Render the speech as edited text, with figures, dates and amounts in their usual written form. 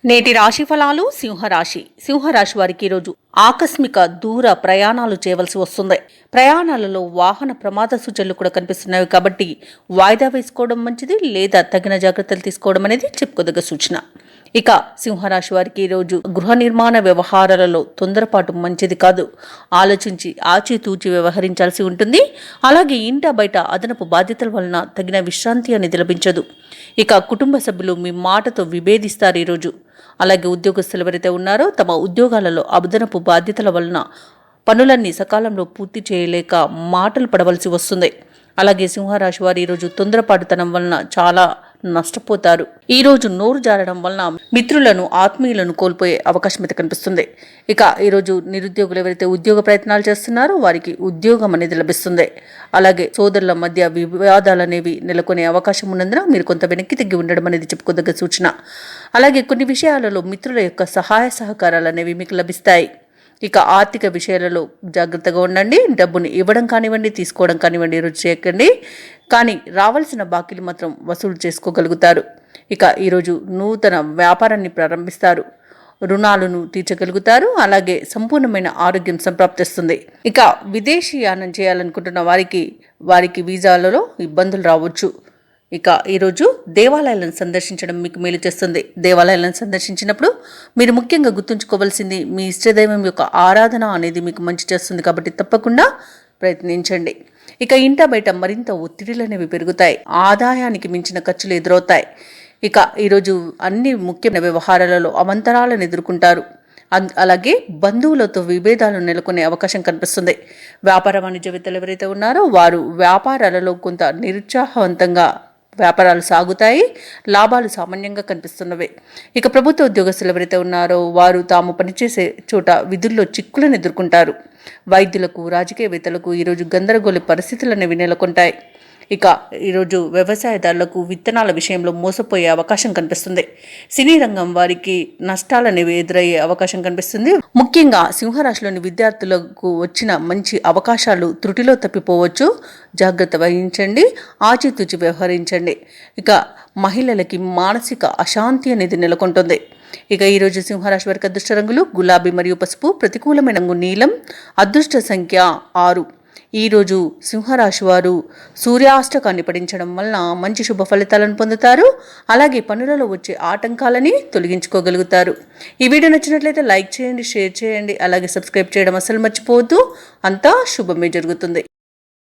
నేటి రాశి ఫలాలు సింహరాశి వారికి ఈరోజు ఆకస్మిక దూర ప్రయాణాలు చేయవలసి వస్తుంది. ప్రయాణాలలో వాహన ప్రమాద సూచనలు కూడా కనిపిస్తున్నాయి కాబట్టి వాయిదా వేసుకోవడం మంచిది, లేదా తగిన జాగ్రత్తలు తీసుకోవడం అనేది చెప్పుకోదగ్గ సూచన. ఇక సింహరాశి వారికి ఈరోజు గృహ నిర్మాణ వ్యవహారాలలో తొందరపాటు మంచిది కాదు. ఆలోచించి ఆచితూచి వ్యవహరించాల్సి ఉంటుంది. అలాగే ఇంట బయట అదనపు బాధ్యతల వలన తగిన విశ్రాంతి అనేది లభించదు. ఇక కుటుంబ సభ్యులు మీ మాటతో విభేదిస్తారు ఈరోజు. అలాగే ఉద్యోగస్తులు ఎవరైతే ఉన్నారో తమ ఉద్యోగాలలో అదనపు బాధ్యతల వలన పనులన్నీ సకాలంలో పూర్తి చేయలేక మాటలు పడవలసి వస్తుంది. అలాగే సింహరాశి వారు ఈరోజు తొందరపాటుతనం వలన చాలా నష్టపోతారు. ఈ రోజు నోరు జారడం వలన మిత్రులను ఆత్మీయులను కోల్పోయే అవకాశం అయితే కనిపిస్తుంది. ఇక ఈరోజు నిరుద్యోగులు ఎవరైతే ఉద్యోగ ప్రయత్నాలు చేస్తున్నారో వారికి ఉద్యోగం అనేది లభిస్తుంది. అలాగే సోదరుల మధ్య వివాదాలు అనేవి నెలకొనే అవకాశం ఉన్నందున మీరు కొంత వెనక్కి తగ్గి ఉండడం అనేది చెప్పుకోదగ్గ సూచన. అలాగే కొన్ని విషయాలలో మిత్రుల యొక్క సహాయ సహకారాలు అనేవి మీకు లభిస్తాయి. ఇక ఆర్థిక విషయాలలో జాగ్రత్తగా ఉండండి. డబ్బుని ఇవ్వడం కానివ్వండి, తీసుకోవడం కానివ్వండి ఈరోజు చేయకండి. కానీ రావాల్సిన బాకీలు మాత్రం వసూలు చేసుకోగలుగుతారు. ఇక ఈరోజు నూతన వ్యాపారాన్ని ప్రారంభిస్తారు, రుణాలను తీర్చగలుగుతారు. అలాగే సంపూర్ణమైన ఆరోగ్యం సంప్రాప్తిస్తుంది. ఇక విదేశీయానం చేయాలనుకుంటున్న వారికి వీసాలలో ఇబ్బందులు రావచ్చు. ఇక ఈరోజు దేవాలయాలను సందర్శించడం మీకు మేలు చేస్తుంది. దేవాలయాలను సందర్శించినప్పుడు మీరు ముఖ్యంగా గుర్తుంచుకోవాల్సింది మీ ఇష్టదైవం యొక్క ఆరాధన అనేది మీకు మంచి చేస్తుంది కాబట్టి తప్పకుండా ప్రయత్నించండి. ఇక ఇంట బయట మరింత ఒత్తిడిలు అనేవి పెరుగుతాయి. ఆదాయానికి మించిన ఖర్చులు ఎదురవుతాయి. ఇక ఈరోజు అన్ని ముఖ్యమైన వ్యవహారాలలో అవంతరాలను ఎదుర్కొంటారు. అలాగే బంధువులతో విభేదాలు నెలకొనే అవకాశం కనిపిస్తుంది. వ్యాపార వాణిజ్యవేత్తలు ఎవరైతే ఉన్నారో వారు వ్యాపారాలలో కొంత నిరుత్సాహవంతంగా వ్యాపారాలు సాగుతాయి. లాభాలు సామాన్యంగా కనిపిస్తున్నవే. ఇక ప్రభుత్వ ఉద్యోగస్తులు ఎవరైతే ఉన్నారో వారు తాము పనిచేసే చోట విధుల్లో చిక్కులను ఎదుర్కొంటారు. వైద్యులకు, రాజకీయవేత్తలకు ఈరోజు గందరగోళ పరిస్థితులు అనేవి నెలకొంటాయి. ఇక ఈరోజు వ్యవసాయదారులకు విత్తనాల విషయంలో మోసపోయే అవకాశం కనిపిస్తుంది. సినీ రంగం వారికి నష్టాలు అనేవి ఎదురయ్యే అవకాశం కనిపిస్తుంది. ముఖ్యంగా సింహరాశిలోని విద్యార్థులకు వచ్చిన మంచి అవకాశాలు త్రుటిలో తప్పిపోవచ్చు. జాగ్రత్త వహించండి, ఆచితూచి వ్యవహరించండి. ఇక మహిళలకి మానసిక అశాంతి అనేది నెలకొంటుంది. ఇక ఈరోజు సింహరాశి వారికి అదృష్ట రంగులు గులాబీ మరియు పసుపు, ప్రతికూలమైన రంగు నీలం, అదృష్ట సంఖ్య 6. ఈరోజు సింహరాశి వారు సూర్యాష్టకాన్ని పఠించడం వలన మంచి శుభ ఫలితాలను పొందుతారు. అలాగే పనులలో వచ్చే ఆటంకాలని తొలగించుకోగలుగుతారు. ఈ వీడియో నచ్చినట్లయితే లైక్ చేయండి, షేర్ చేయండి, అలాగే సబ్స్క్రైబ్ చేయడం అసలు మర్చిపోవద్దు. అంతా శుభమే జరుగుతుంది.